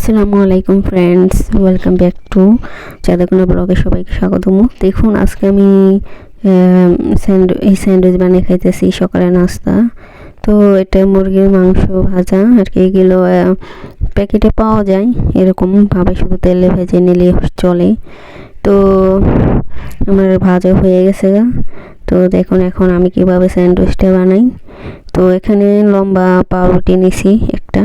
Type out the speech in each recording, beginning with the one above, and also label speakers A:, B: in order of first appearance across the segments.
A: আসসালামু আলাইকুম friends, welcome back to চাঁদাকোনা ব্লগে সবাইকে স্বাগতম। দেখুন আজকে আমি এই স্যান্ডউইচ বানিয়ে খাইতেছি সকালে নাস্তা। তো এটা মুরগির মাংস ভাজা আর কি, এগুলো প্যাকেটে পাওয়া যায় এরকমভাবে, শুধু তেলে ভেজে নিলে চলে। তো আমার ভাজা হয়ে গেছে। তো দেখুন এখন আমি কিভাবে স্যান্ডউইচটা বানাই। তো এখানে লম্বা পাউরুটি নিছি একটা,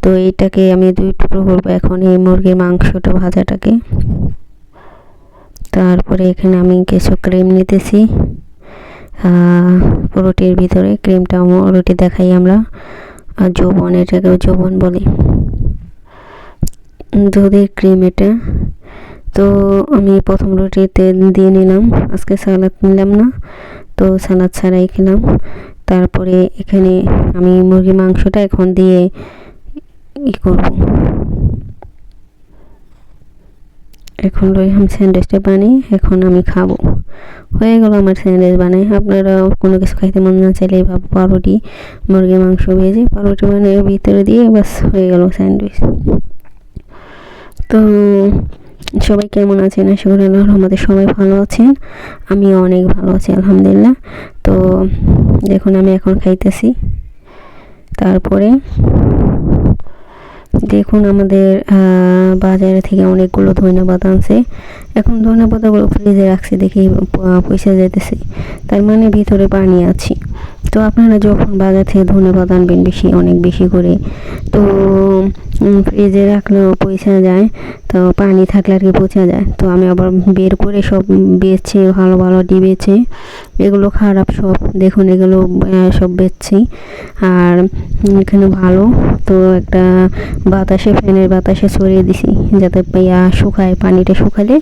A: তো এইটাকে আমি 2 টুকরো করবো এখন এই মুরগির মাংসটা ভাজাটাকে। তারপরে এখানে আমি কিছু ক্রিম নিতেছি রুটির ভিতরে। ক্রিমটা রুটি দেখাই আমরা, আর যৌবন, এটাকে যৌবন বলি, দুধের ক্রিম এটা। তো আমি প্রথম রুটিতে দিয়ে নিলাম, আজকে সালাদ নিলাম না, তো সালাদ ছাড়াই খেলাম। তারপরে এখানে আমি মুরগির মাংসটা এখন দিয়ে করব। এখন রইলাম স্যান্ডউইচটা বানিয়ে, এখন আমি খাবো। হয়ে গেল আমার স্যান্ডউইচ বানাই। আপনারা কোনো কিছু খাইতে মন না চাইলে এইভাবে পাউরুটি, মুরগির মাংস ভেজে পাউরুটি বানিয়ে ভিতরে দিয়ে বাস হয়ে গেল স্যান্ডউইচ। তো সবাই কেমন আছেন? আশা করি আল্লাহর রহমতে সবাই ভালো আছেন, আমি অনেক ভালো আছি আলহামদুলিল্লাহ। তো দেখুন আমি এখন খাইতেছি। তারপরে দেখুন আমাদের বাজারে থেকে অনেকগুলো ধনেপাতা আনছে। এখন ধনেপাতাগুলো ফ্রিজে রাখছি, দেখি পয়সা যেতেছে, তার মানে ভিতরে পানি আছে। তো আপনারা যখন বাজার থেকে ধনেপাতা আনবেন অনেক বেশি করে, তো ফ্রিজে রাখলেও পয়সা যায়, তো পানি থাকলে আর কি পচা যায়। তো আমি আবার বের করে সব বেছে, ভালো ভালো বেছে, এগুলো খারাপ সব, দেখুন এগুলো সব বেচছি। আর এখানে ভালো, তো একটা বাতাসে, ফ্যানের বাতাসে ছড়িয়ে দিছি যাতে শুকায়, পানিটা শুকালে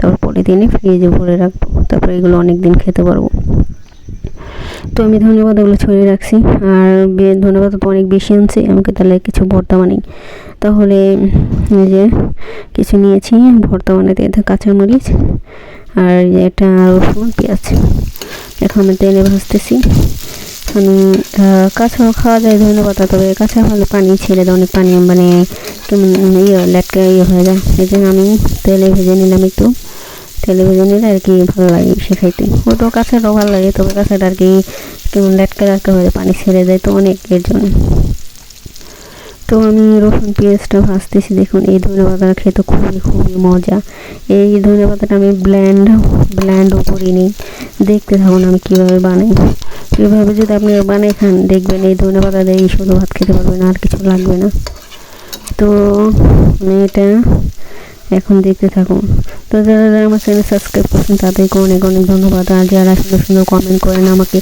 A: তারপরে দিনে ফ্রিজে ভরে রাখবো, তারপরে এগুলো অনেক দিন খেতে পারবো। তো আমি ধনেপাতাগুলো ছড়িয়ে রাখছি। আর ধনেপাতা তো অনেক বেশি আনছি, আমাকে তাহলে কিছু ভর্তা বানাই। তাহলে যে কিছু নিয়েছি ভর্তা বানাতে, এটা কাঁচামরিচ আর এটা রসুন পেঁয়াজ। এখন আমি তেলে ভাজতেছি। আমি কাঁচাও খাওয়া যায় ধনেপাতা, তবে কাঁচা হলে পানি ছেড়ে দেয়, অনেক পানি, মানে কেমন লেটকা হয়ে যায়। এই জন্য আমি তেলে ভেজে নিলাম একটু, তেলে ভেজে নিলে আর কি ভালো লাগে সে খাইতে। ওটাও কাঁচাটাও ভালো লাগে, তবে কাঁচাটা আর কি কেমন লেটকা হয়ে যায়, পানি ছেড়ে দেয় তো অনেক, এর জন্য। তো আমি রসুন পেঁয়াজটা ভাজতেছি। দেখুন এই ধনেপাতাটা খেতে খুবই খুবই মজা। এই ধনেপাতাটা আমি ব্ল্যান্ডও করিনি। দেখতে থাকুন আমি কীভাবে বানাই। এভাবে যদি আপনি বানিয়ে খান, দেখবেন এই ধনেপাতা দিয়ে শুধু ভাত খেতে পারবেন, আর কিছু লাগবে না। তো আমি এটা এখন দেখতে থাকুন। তো যারা যারা আমার চ্যানেল সাবস্ক্রাইব করছেন তাদেরকে অনেক অনেক ধন্যবাদ, আর যারা সুন্দর সুন্দর কমেন্ট করেন আমাকে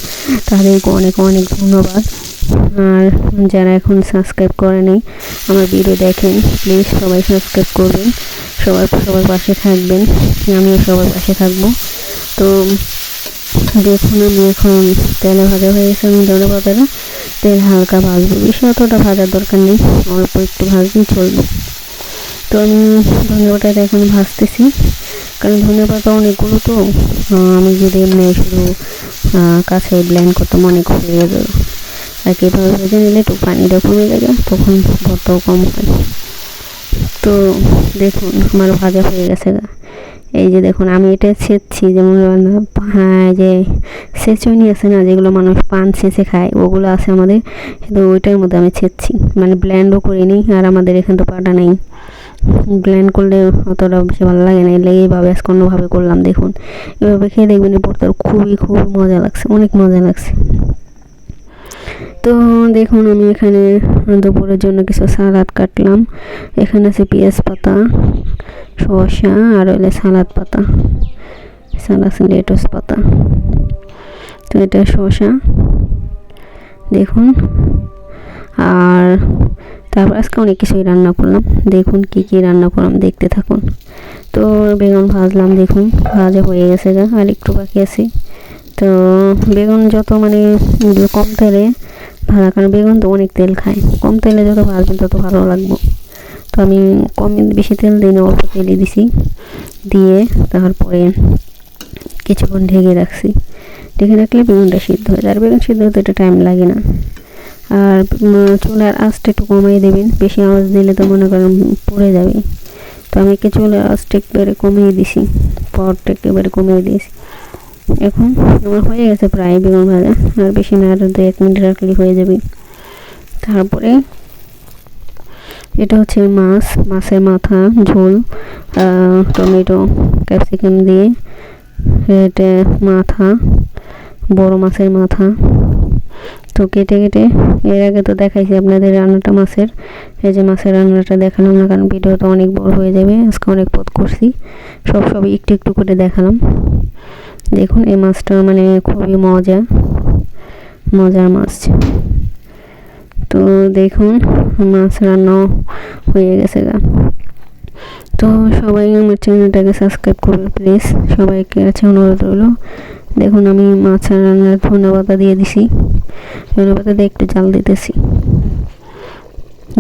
A: তাদেরকে অনেক অনেক ধন্যবাদ। আর যারা এখন সাবস্ক্রাইব করেনি, আমার ভিডিও দেখেন, প্লিজ সবাই সাবস্ক্রাইব করবেন, সবার পাশে থাকবেন, আমিও সবার পাশে থাকবো। তো দেখুন আমি এখন তেলে ভাজা হয়ে গেছে, আমি ধনেপাতাটা তেল হালকা ভাজবো, বেশি অতটা ভাজার দরকার নেই, অল্প একটু ভাজলেই চলবে। তো আমি ধনেপাতাটা এখন ভাজতেছি, কারণ ধনেপাতা অনেকগুলো, তো আমি যদি এমনি শুধু কাঁচাই ব্লেন্ড করতাম অনেক হয়ে যাবে। আর কি এভাবে ভেজে নিলে একটু পানিটা কমে যাবে, তখন ভর্তাও কম হয়। তো দেখুন আমার ভাজা হয়ে গেছে। এই যে দেখুন আমি এটা ছেঁচছি, যেমন যে ছেঁচনি আছে না, যেগুলো মানুষ পান ছেঁচে খায়, ওগুলো আছে আমাদের, তো ওইটার মধ্যে আমি ছেঁচছি, মানে ব্লেন্ডও করিনি। আর আমাদের এখানে তো পাটা নেই, ব্লেন্ড করলে অতটা বেশি ভালো লাগে না, এলে এইভাবে আজকে অন্যভাবে করলাম। দেখুন এভাবে খেয়ে দেখবেন এই ভর্তা খুবই খুব মজা লাগছে, অনেক মজা লাগছে। তো দেখুন আমি এখানে দুপুরের জন্য কিছু সালাদ কাটলাম। এখানে আছে পেঁয়াজ পাতা, শসা, আর হলে সালাদ পাতা, লেটুস পাতা। তো এটা শসা দেখুন। আর তারপর আজকে অনেক কিছুই রান্না করলাম, দেখুন কি কি রান্না করলাম, দেখতে থাকুন। তো বেগুন ভাজলাম, দেখুন ভাজা হয়ে গেছে, আর একটু বাকি আছে। তো বেগুন যত মানে কম তেলে ভাজা, কারণ বেগুন তো অনেক তেল খায়, কম তেলে যত ভাজবেন তত ভালো লাগবে। তো আমি বেশি তেল দিই না, অল্প তেলই দিছি, দিয়ে তারপরে কিছুক্ষণ ঢেকে রাখছি। ঢেকে রাখলে বেগুনটা সিদ্ধ হয়ে যায়, আর বেগুন সিদ্ধ হতে একটা টাইম লাগে না। আর চুলার আঁচটা একটু কমিয়ে দেবেন, বেশি আওয়াজ দিলে তো মনে করেন পুড়ে যাবে। তো আমি কি চুলার আঁচটা একেবারে কমিয়ে দিছি, পাওয়ারটা একেবারে কমিয়ে দিয়েছি। এখন আমার হয়ে গেছে প্রায় বেগুন ভাজা, আর বেশি না, আর 2-1 মিনিট রাখলে হয়ে যাবে। তারপরে এটা হচ্ছে মাছের মাথা ঝোল, টমেটো ক্যাপসিকাম দিয়ে। এটা মাথা, বড় মাছের মাথা। তো কেটে এর আগে তো দেখাইছি আপনাদের রান্নাটা মাছের, এই যে মাছের রান্নাটা দেখালাম না, কারণ ভিডিওটা অনেক বড় হয়ে যাবে। আজকে অনেক পথ করছি, সব একটু করে দেখালাম। দেখুন এই মাছটা মানে খুবই মজার মাছ। তো দেখুন মাছ রান্নাও হয়ে গেছে গা। তো সবাই আমার চ্যানেলটাকে সাবস্ক্রাইব করবে প্লিজ, সবাইকে কাছে অনুরোধ রইলো। দেখুন আমি মাছ রান্নার ধনেপাতা দিয়ে দিছি, ধনেপাতা দিয়ে একটু জাল দিতেছি,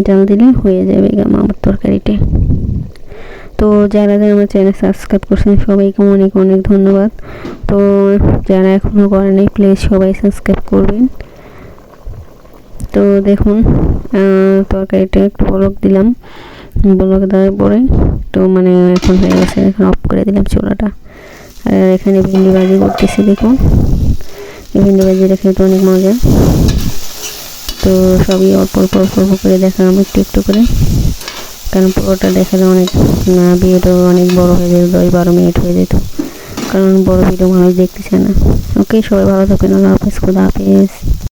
A: জাল দিলে হয়ে যাবে আমার তরকারিটা। তো যারা আমার চ্যানেল সাবস্ক্রাইব করছেন সবাইকে অনেক ধন্যবাদ। তো যারা এখনও করেনি প্লিজ সবাই সাবস্ক্রাইব করবেন। তো দেখুন তরকারিটা একটু বলক দিলাম, বলক দেওয়ার পরে তো মানে এখন হয়ে গেছে, এখন অফ করে দিলাম চুলাটা। আর এখানে ভেন্ডি ভাজি করতেছি, দেখুন এই ভেন্ডি ভাজিটা খেতে অনেক মজা। তো সবই অল্প করে দেখালাম একটু করে, কারণ পুরোটা দেখালে অনেক ভিডিও অনেক বড় হয়ে যেত, 10-12 মিনিট হয়ে যেত, কারণ বড় ভিডিও মানুষ দেখতে চায় না। ওকে, সবাই ভালো থাকবেন, আল্লাহ হাফেজ, খোদা হাফেজ।